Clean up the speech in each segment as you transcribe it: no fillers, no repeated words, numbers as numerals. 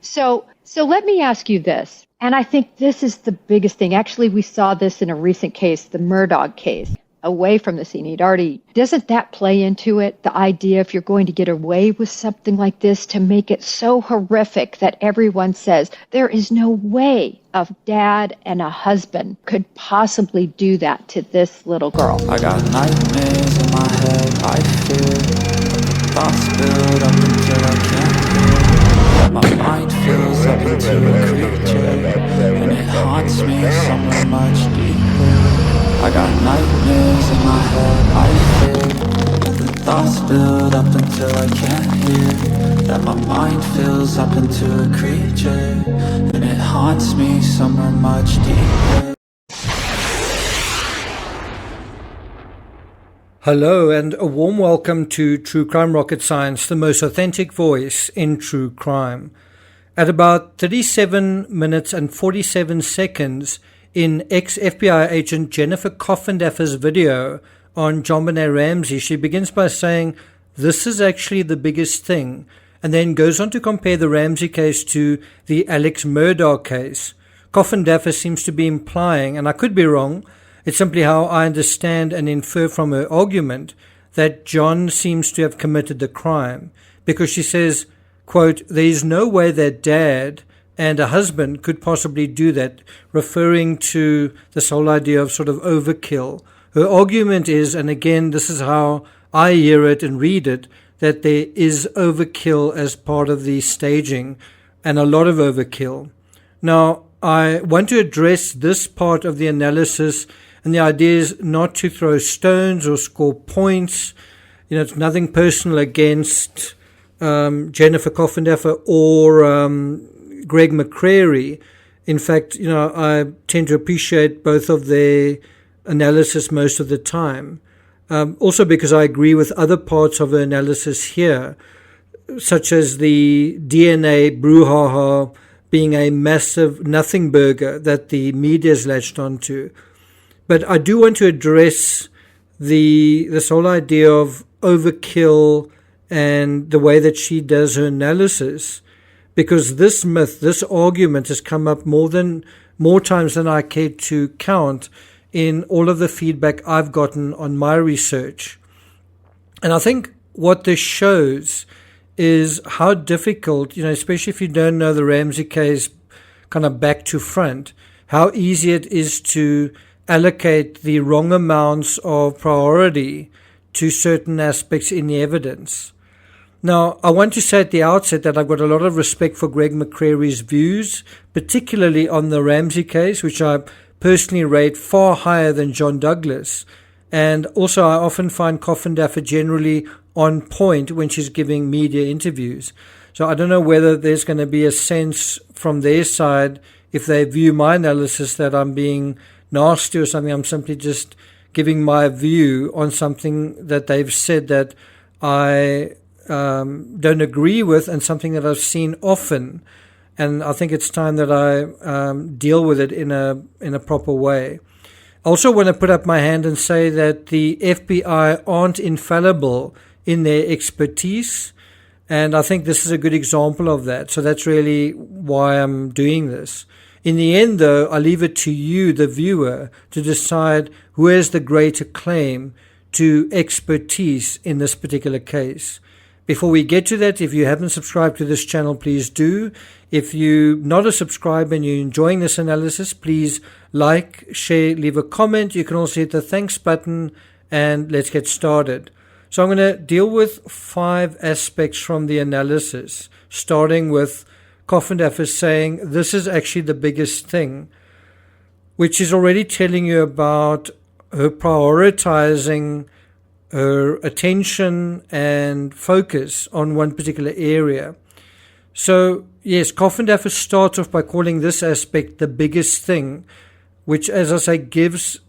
So let me ask you this, and I think this is the biggest thing. Actually, we saw this in a recent case, the Murdoch case, away from the scene. Doesn't that play into it? The idea if you're going to get away with something like this, to make it so horrific that everyone says there is no way a dad and a husband could possibly do that to this little girl. I got nightmares in my head, I fear thoughts build up until I can't hear. My mind fills up into a creature, and it haunts me somewhere much deeper. I got nightmares in my head, I fear the thoughts build up until I can't hear. That my mind fills up into a creature, and it haunts me somewhere much deeper. Hello and a warm welcome to True Crime Rocket Science, the most authentic voice in true crime. At about 37 minutes and 47 seconds in ex-FBI agent Jennifer Coffindaffer's video on JonBenet Ramsey, she begins by saying, "This is actually the biggest thing," and then goes on to compare the Ramsey case to the Alex Murdaugh case. Coffindaffer seems to be implying, and I could be wrong, it's simply how I understand and infer from her argument, that John seems to have committed the crime, because she says, quote, "There is no way that dad and a husband could possibly do that," referring to this whole idea of sort of overkill. Her argument is, and again, this is how I hear it and read it, that there is overkill as part of the staging, and a lot of overkill. Now, I want to address this part of the analysis, and the idea is not to throw stones or score points. You know, it's nothing personal against Jennifer Coffindaffer or Greg McCreary. In fact, you know, I tend to appreciate both of their analysis most of the time. Also because I agree with other parts of her analysis here, such as the DNA brouhaha being a massive nothing burger that the media's latched onto. But I do want to address this whole idea of overkill and the way that she does her analysis, because this myth, this argument has come up more times than I care to count in all of the feedback I've gotten on my research. And I think what this shows is how difficult, especially if you don't know the Ramsey case kind of back to front, how easy it is to allocate the wrong amounts of priority to certain aspects in the evidence. Now, I want to say at the outset that I've got a lot of respect for Greg McCreary's views, particularly on the Ramsey case, which I personally rate far higher than John Douglas. And also, I often find Coffindaffer generally on point when she's giving media interviews. So I don't know whether there's going to be a sense from their side, if they view my analysis, that I'm being nasty or something. I'm simply just giving my view on something that they've said that I don't agree with, and something that I've seen often. And I think it's time that I deal with it in a proper way. I also want to put up my hand and say that the FBI aren't infallible in their expertise, and I think this is a good example of that. So that's really why I'm doing this. In the end, though, I leave it to you, the viewer, to decide who has the greater claim to expertise in this particular case. Before we get to that, if you haven't subscribed to this channel, please do. If you're not a subscriber and you're enjoying this analysis, please like, share, leave a comment. You can also hit the thanks button, and let's get started. So I'm going to deal with 5 aspects from the analysis, starting with Coffindaffer saying this is actually the biggest thing, which is already telling you about her prioritizing her attention and focus on one particular area. So yes, Coffindaffer starts off by calling this aspect the biggest thing, which, as I say, gives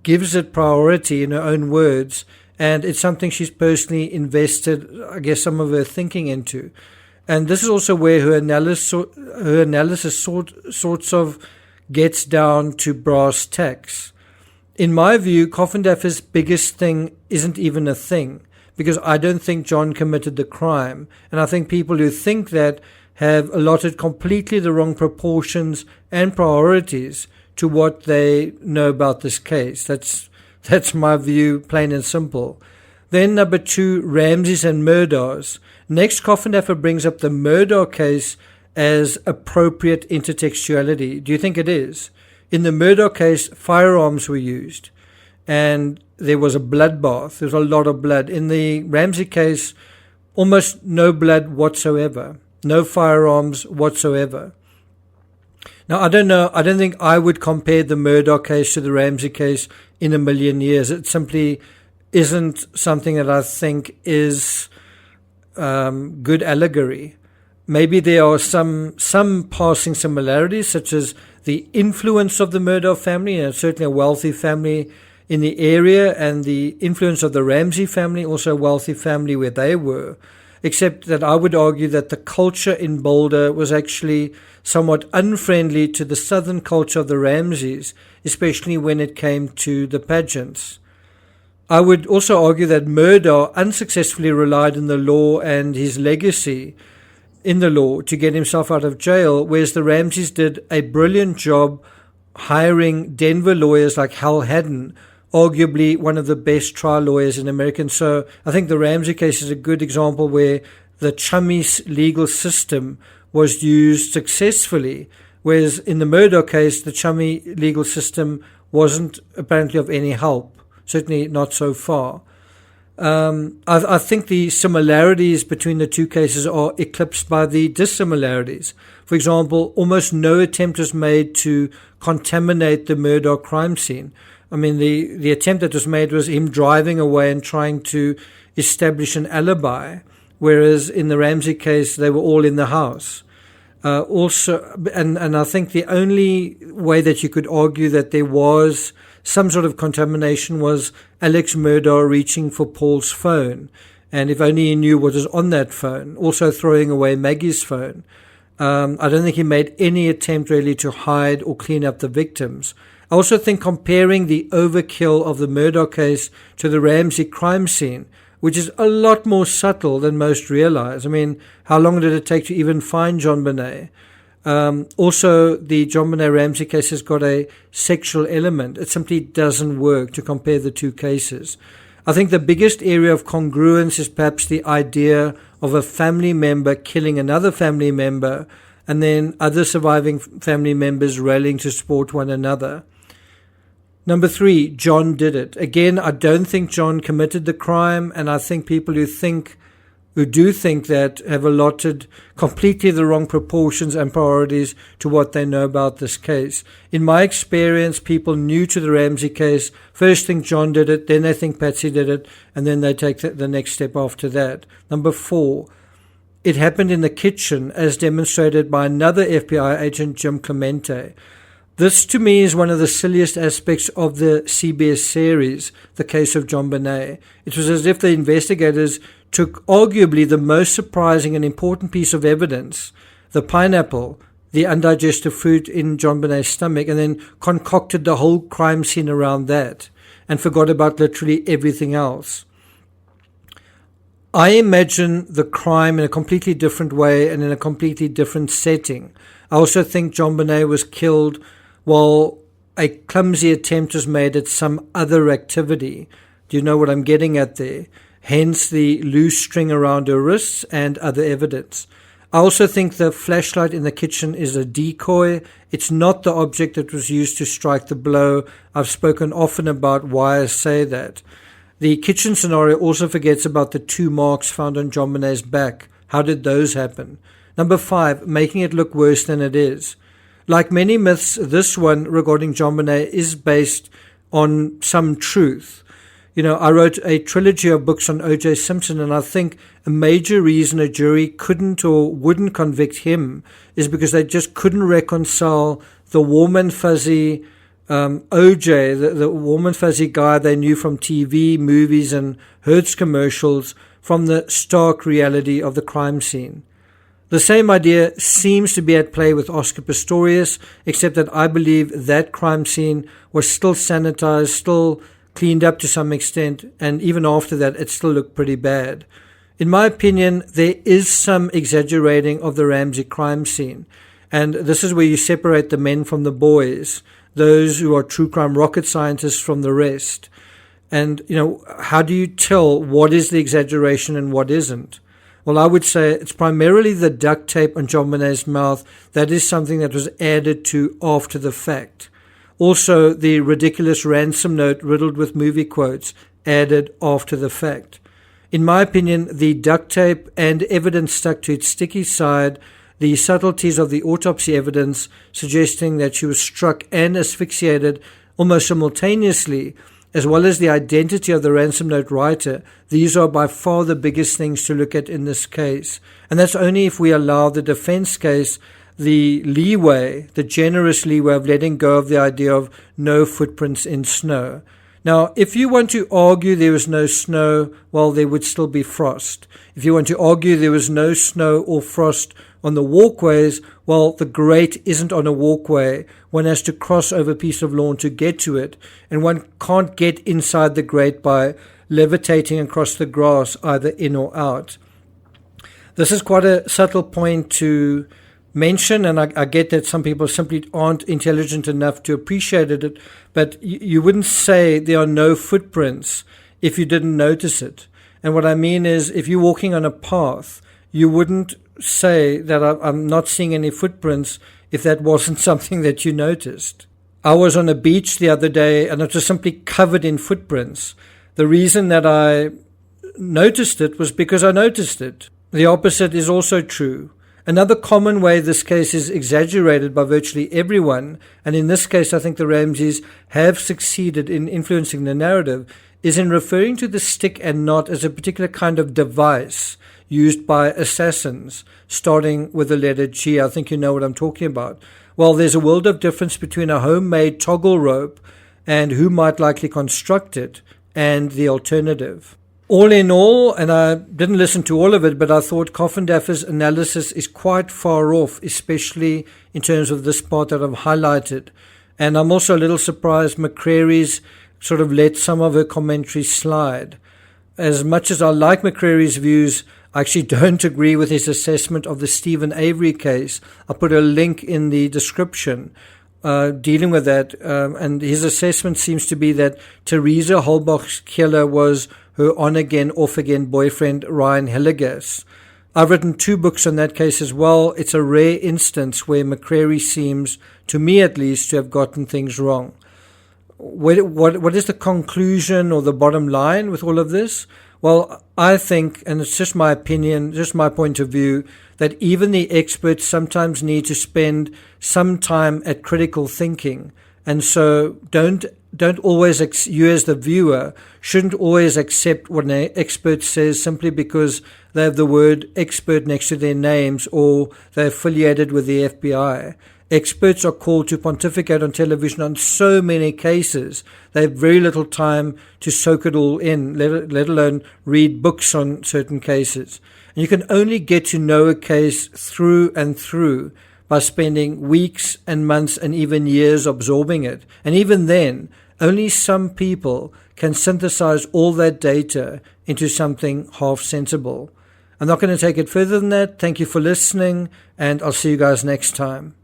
it priority in her own words, and it's something she's personally invested, I guess, some of her thinking into. And this is also where her analysis sorts of gets down to brass tacks. In my view, Coffindaffer's biggest thing isn't even a thing, because I don't think John committed the crime. And I think people who think that have allotted completely the wrong proportions and priorities to what they know about this case. That's my view, plain and simple. Then number 2, Ramseys and Murders. Next, Coffindaffer brings up the Murdaugh case as appropriate intertextuality. Do you think it is? In the Murdaugh case, firearms were used and there was a bloodbath. There was a lot of blood. In the Ramsey case, almost no blood whatsoever. No firearms whatsoever. Now, I don't know. I don't think I would compare the Murdaugh case to the Ramsey case in a million years. It simply isn't something that I think is good allegory. Maybe there are some passing similarities, such as the influence of the Murdaugh family, and certainly a wealthy family in the area, and the influence of the Ramsey family, also a wealthy family where they were, except that I would argue that the culture in Boulder was actually somewhat unfriendly to the southern culture of the Ramseys, especially when it came to the pageants. I would also argue that Murdaugh unsuccessfully relied on the law and his legacy in the law to get himself out of jail, whereas the Ramseys did a brilliant job hiring Denver lawyers like Hal Haddon, arguably one of the best trial lawyers in America. So I think the Ramsey case is a good example where the chummy legal system was used successfully, whereas in the Murdaugh case, the chummy legal system wasn't apparently of any help, certainly not so far. I think the similarities between the two cases are eclipsed by the dissimilarities. For example, almost no attempt was made to contaminate the Murdaugh crime scene. I mean, the attempt that was made was him driving away and trying to establish an alibi, whereas in the Ramsey case, they were all in the house. And I think the only way that you could argue that there was some sort of contamination was Alex Murdaugh reaching for Paul's phone. And if only he knew what was on that phone, also throwing away Maggie's phone. I don't think he made any attempt really to hide or clean up the victims. I also think comparing the overkill of the Murdaugh case to the Ramsey crime scene, which is a lot more subtle than most realize. I mean, how long did it take to even find John Bonet? Also, the John Bonet Ramsey case has got a sexual element. It simply doesn't work to compare the two cases. I think the biggest area of congruence is perhaps the idea of a family member killing another family member and then other surviving family members rallying to support one another. Number 3, John did it. Again, I don't think John committed the crime, and I think people who do think that have allotted completely the wrong proportions and priorities to what they know about this case. In my experience, people new to the Ramsey case first think John did it, then they think Patsy did it, and then they take the next step after that. Number 4, it happened in the kitchen, as demonstrated by another FBI agent, Jim Clemente. This, to me, is one of the silliest aspects of the CBS series, The Case of John Bonet. It was as if the investigators took arguably the most surprising and important piece of evidence, the pineapple, the undigested fruit in John Bonet's stomach, and then concocted the whole crime scene around that and forgot about literally everything else. I imagine the crime in a completely different way and in a completely different setting. I also think John Bonet was killed while a clumsy attempt was made at some other activity. Do you know what I'm getting at there? Hence the loose string around her wrists and other evidence. I also think the flashlight in the kitchen is a decoy. It's not the object that was used to strike the blow. I've spoken often about why I say that. The kitchen scenario also forgets about the 2 marks found on John Bonet's back. How did those happen? Number 5, making it look worse than it is. Like many myths, this one regarding John Bonet is based on some truth. You know, I wrote a trilogy of books on O.J. Simpson, and I think a major reason a jury couldn't or wouldn't convict him is because they just couldn't reconcile the warm and fuzzy O.J., the warm and fuzzy guy they knew from TV, movies, and Hertz commercials from the stark reality of the crime scene. The same idea seems to be at play with Oscar Pistorius, except that I believe that crime scene was still sanitized, still cleaned up to some extent, and even after that, it still looked pretty bad. In my opinion, there is some exaggerating of the Ramsey crime scene. And this is where you separate the men from the boys, those who are true crime rocket scientists from the rest. And, how do you tell what is the exaggeration and what isn't? Well, I would say it's primarily the duct tape on JonBenét's mouth. That is something that was added to after the fact. Also, the ridiculous ransom note riddled with movie quotes added after the fact. In my opinion, the duct tape and evidence stuck to its sticky side, the subtleties of the autopsy evidence suggesting that she was struck and asphyxiated almost simultaneously, as well as the identity of the ransom note writer, these are by far the biggest things to look at in this case. And that's only if we allow the defense case the leeway, the generous leeway of letting go of the idea of no footprints in snow. Now, if you want to argue there was no snow, well, there would still be frost. If you want to argue there was no snow or frost on the walkways, well, the grate isn't on a walkway. One has to cross over a piece of lawn to get to it, and one can't get inside the grate by levitating across the grass, either in or out. This is quite a subtle point to mention, and I get that some people simply aren't intelligent enough to appreciate it, but you wouldn't say there are no footprints if you didn't notice it. And what I mean is, if you're walking on a path, you wouldn't say that I'm not seeing any footprints if that wasn't something that you noticed. I was on a beach the other day and it was simply covered in footprints. The reason that I noticed it was because I noticed it. The opposite is also true. Another common way this case is exaggerated by virtually everyone, and in this case I think the Ramseys have succeeded in influencing the narrative, is in referring to the stick and knot as a particular kind of device used by assassins, starting with the letter G. I think you know what I'm talking about. Well, there's a world of difference between a homemade toggle rope and who might likely construct it, and the alternative. All in all, and I didn't listen to all of it, but I thought Coffindaffer's analysis is quite far off, especially in terms of this part that I've highlighted. And I'm also a little surprised McCreary's sort of let some of her commentary slide. As much as I like McCreary's views, I actually don't agree with his assessment of the Stephen Avery case. I'll put a link in the description dealing with that. And his assessment seems to be that Teresa Holbach's killer was her on-again, off-again boyfriend, Ryan Hillegas. I've written 2 books on that case as well. It's a rare instance where McCreary seems, to me at least, to have gotten things wrong. What is the conclusion or the bottom line with all of this? Well, I think, and it's just my opinion, just my point of view, that even the experts sometimes need to spend some time at critical thinking. And so don't always, you as the viewer, shouldn't always accept what an expert says simply because they have the word expert next to their names or they're affiliated with the FBI. Experts are called to pontificate on television on so many cases. They have very little time to soak it all in, let alone read books on certain cases. And you can only get to know a case through and through by spending weeks and months and even years absorbing it. And even then, only some people can synthesize all that data into something half sensible. I'm not going to take it further than that. Thank you for listening, and I'll see you guys next time.